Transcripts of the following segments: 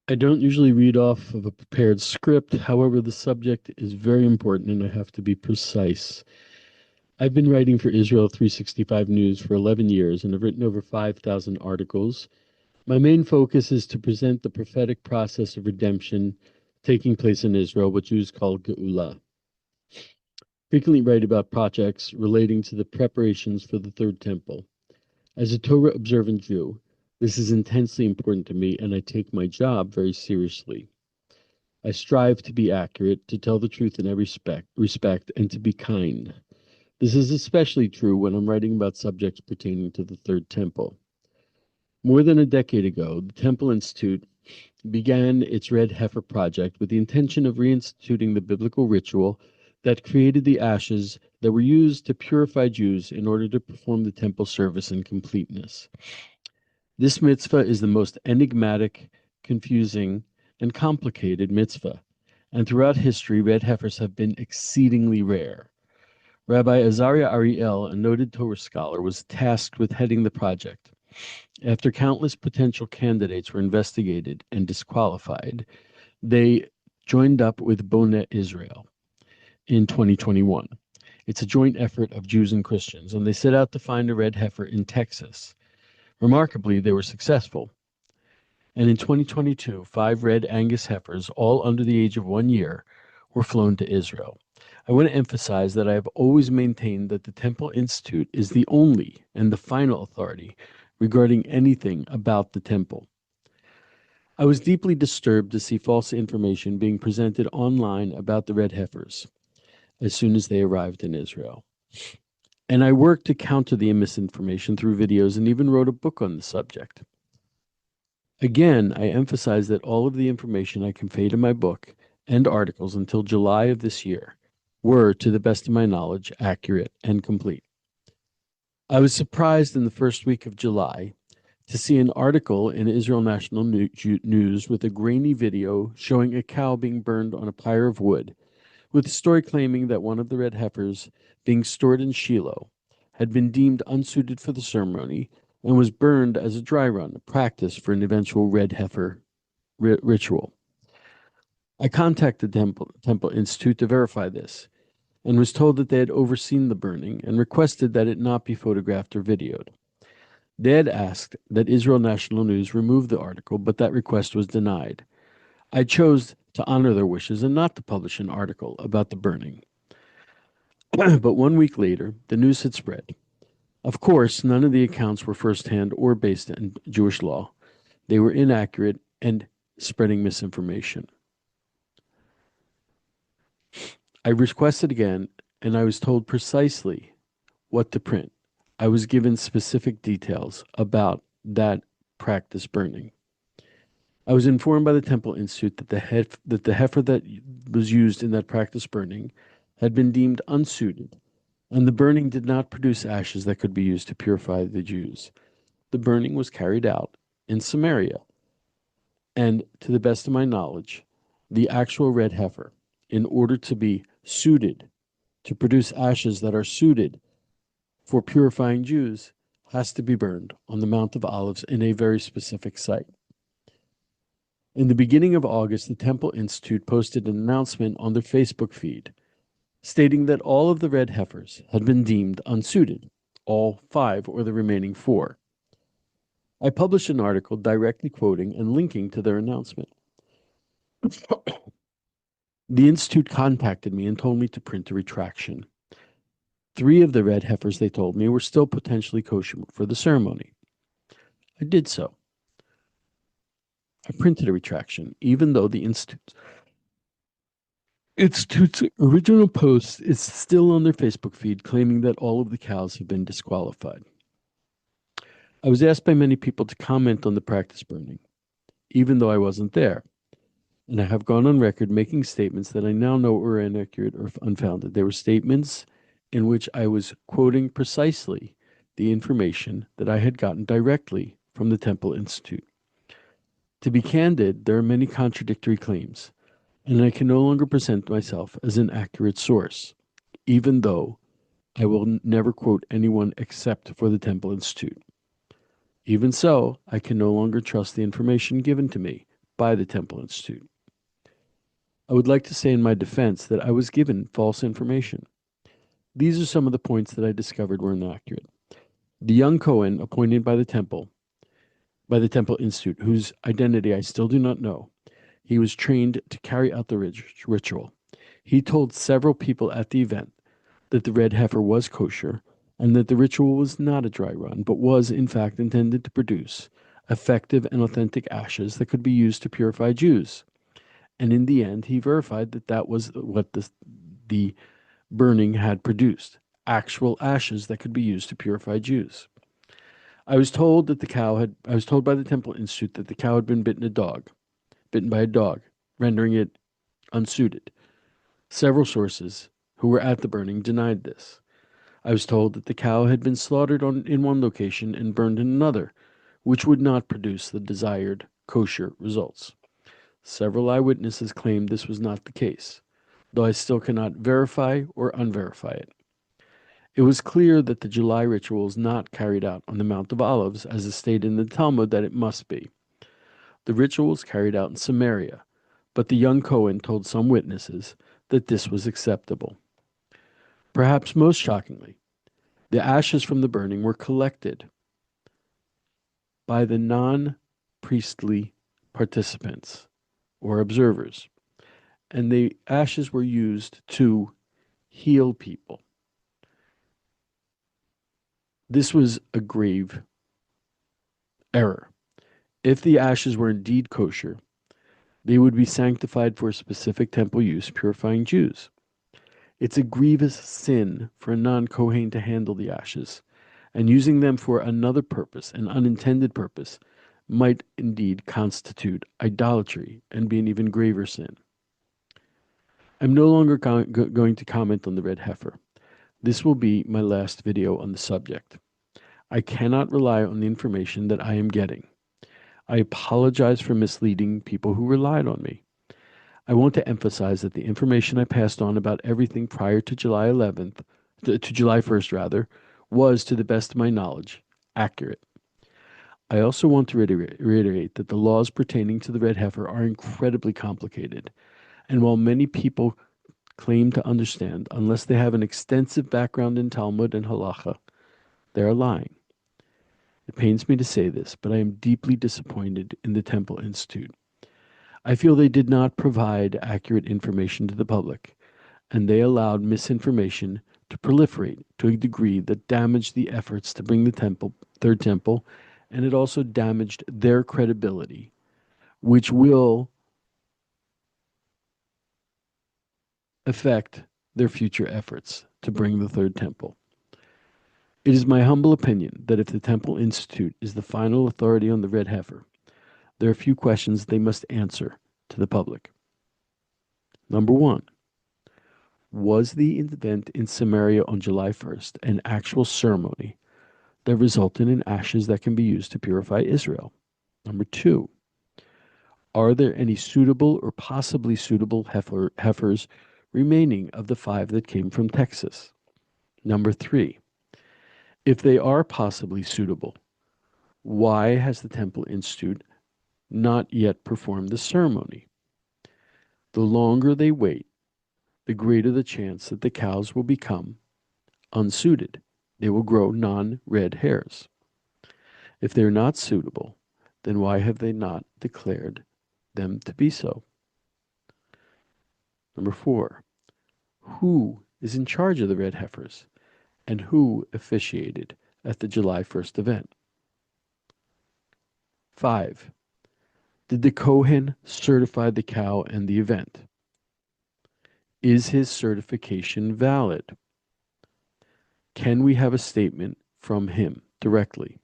I don't usually read off of a prepared script. However, the subject is very important and I have to be precise. I've been writing for Israel 365 News for 11 years and have written over 5,000 articles. My main focus is to present the prophetic process of redemption taking place in Israel, what Jews call Geula. Frequently write about projects relating to the preparations for the Third Temple. As a Torah observant Jew, this is intensely important to me and I take my job very seriously. I strive to be accurate, to tell the truth in every respect, and to be kind. This is especially true when I'm writing about subjects pertaining to the Third Temple. More than a decade ago, the Temple Institute began its Red Heifer project with the intention of reinstituting the biblical ritual that created the ashes that were used to purify Jews in order to perform the temple service in completeness. This mitzvah is the most enigmatic, confusing, and complicated mitzvah, and throughout history, red heifers have been exceedingly rare. Rabbi Azariah Ariel, a noted Torah scholar, was tasked with heading the project. After countless potential candidates were investigated and disqualified, they joined up with Boneh Israel in 2021. It's a joint effort of Jews and Christians, and they set out to find a red heifer in Texas. Remarkably, they were successful. And in 2022, 5 red Angus heifers, all under the age of 1 year, were flown to Israel. I want to emphasize that I have always maintained that the Temple Institute is the only and the final authority regarding anything about the temple. I was deeply disturbed to see false information being presented online about the red heifers as soon as they arrived in Israel. And I worked to counter the misinformation through videos and even wrote a book on the subject. Again, I emphasize that all of the information I conveyed in my book and articles until July of this year were, to the best of my knowledge, accurate and complete. I was surprised in the first week of July to see an article in Israel National News with a grainy video showing a cow being burned on a pyre of wood, with a story claiming that one of the red heifers being stored in Shiloh had been deemed unsuited for the ceremony and was burned as a dry run, a practice for an eventual red heifer ritual. I contacted the Temple Institute to verify this and was told that they had overseen the burning and requested that it not be photographed or videoed. They had asked that Israel National News remove the article, but that request was denied. I chose to honor their wishes and not to publish an article about the burning. But 1 week later, the news had spread. Of course, none of the accounts were firsthand or based in Jewish law. They were inaccurate and spreading misinformation. I requested again, and I was told precisely what to print. I was given specific details about that practice burning. I was informed by the Temple Institute that the heifer that was used in that practice burning had been deemed unsuited, and the burning did not produce ashes that could be used to purify the Jews. The burning was carried out in Samaria, and to the best of my knowledge, the actual red heifer, in order to be suited to produce ashes that are suited for purifying Jews, has to be burned on the Mount of Olives in a very specific site. In the beginning of August, the Temple Institute posted an announcement on their Facebook feed stating that all of the red heifers had been deemed unsuited, all 5 or the remaining 4. I published an article directly quoting and linking to their announcement. The Institute contacted me and told me to print a retraction. 3 of the red heifers, they told me, were still potentially kosher for the ceremony. I did so. I printed a retraction, even though the Institute's original post is still on their Facebook feed, claiming that all of the cows have been disqualified. I was asked by many people to comment on the practice burning, even though I wasn't there. And I have gone on record making statements that I now know were inaccurate or unfounded. They were statements in which I was quoting precisely the information that I had gotten directly from the Temple Institute. To be candid, there are many contradictory claims, and I can no longer present myself as an accurate source, even though I will never quote anyone except for the Temple Institute. Even so, I can no longer trust the information given to me by the Temple Institute. I would like to say in my defense that I was given false information. These are some of the points that I discovered were inaccurate. The young Cohen appointed by the Temple Institute, whose identity I still do not know, he was trained to carry out the ritual. He told several people at the event that the red heifer was kosher and that the ritual was not a dry run, but was in fact intended to produce effective and authentic ashes that could be used to purify Jews. And in the end, he verified that that was what the burning had produced, actual ashes that could be used to purify Jews. I was told by the Temple Institute that the cow had been bitten by a dog, rendering it unsuited. Several sources who were at the burning denied this. I was told that the cow had been slaughtered in one location and burned in another, which would not produce the desired kosher results. Several eyewitnesses claimed this was not the case, though I still cannot verify or unverify it. It was clear that the July ritual was not carried out on the Mount of Olives, as is stated in the Talmud that it must be. The ritual was carried out in Samaria, but the young Cohen told some witnesses that this was acceptable. Perhaps most shockingly, the ashes from the burning were collected by the non-priestly participants or observers, and the ashes were used to heal people. This was a grave error. If the ashes were indeed kosher, they would be sanctified for a specific temple use, purifying Jews. It's a grievous sin for a non-Kohen to handle the ashes, and using them for another purpose, an unintended purpose, might indeed constitute idolatry and be an even graver sin. I'm no longer going to comment on the red heifer. This will be my last video on the subject. I cannot rely on the information that I am getting. I apologize for misleading people who relied on me. I want to emphasize that the information I passed on about everything prior to July 11th, to July 1st rather, was, to the best of my knowledge, accurate. I also want to reiterate that the laws pertaining to the red heifer are incredibly complicated, and while many people claim to understand, unless they have an extensive background in Talmud and Halacha, they are lying. It pains me to say this, but I am deeply disappointed in the Temple Institute. I feel they did not provide accurate information to the public, and they allowed misinformation to proliferate to a degree that damaged the efforts to bring the third temple, and it also damaged their credibility, which will affect their future efforts to bring the third temple. It is my humble opinion that if the Temple Institute is the final authority on the red heifer, there are a few questions they must answer to the public. Number one, was the event in Samaria on July 1st an actual ceremony that resulted in ashes that can be used to purify Israel? Number two, are there any suitable or possibly suitable heifers remaining of the 5 that came from Texas? Number three, if they are possibly suitable, why has the Temple Institute not yet performed the ceremony? The longer they wait, the greater the chance that the cows will become unsuited. They will grow non-red hairs. If they're not suitable, then why have they not declared them to be so? Number four, who is in charge of the red heifers and who officiated at the July 1st event? 5. Did the Kohen certify the cow and the event? Is his certification valid? Can we have a statement from him directly?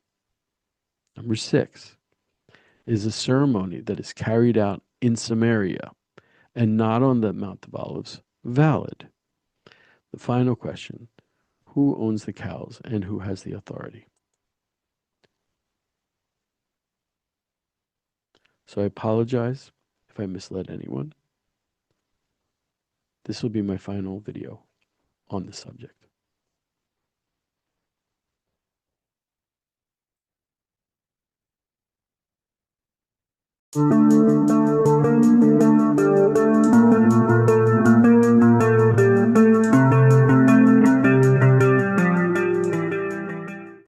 Number 6. Is a ceremony that is carried out in Samaria and not on the Mount of Olives valid? The final question, who owns the cows and who has the authority? So I apologize if I misled anyone. This will be my final video on the subject.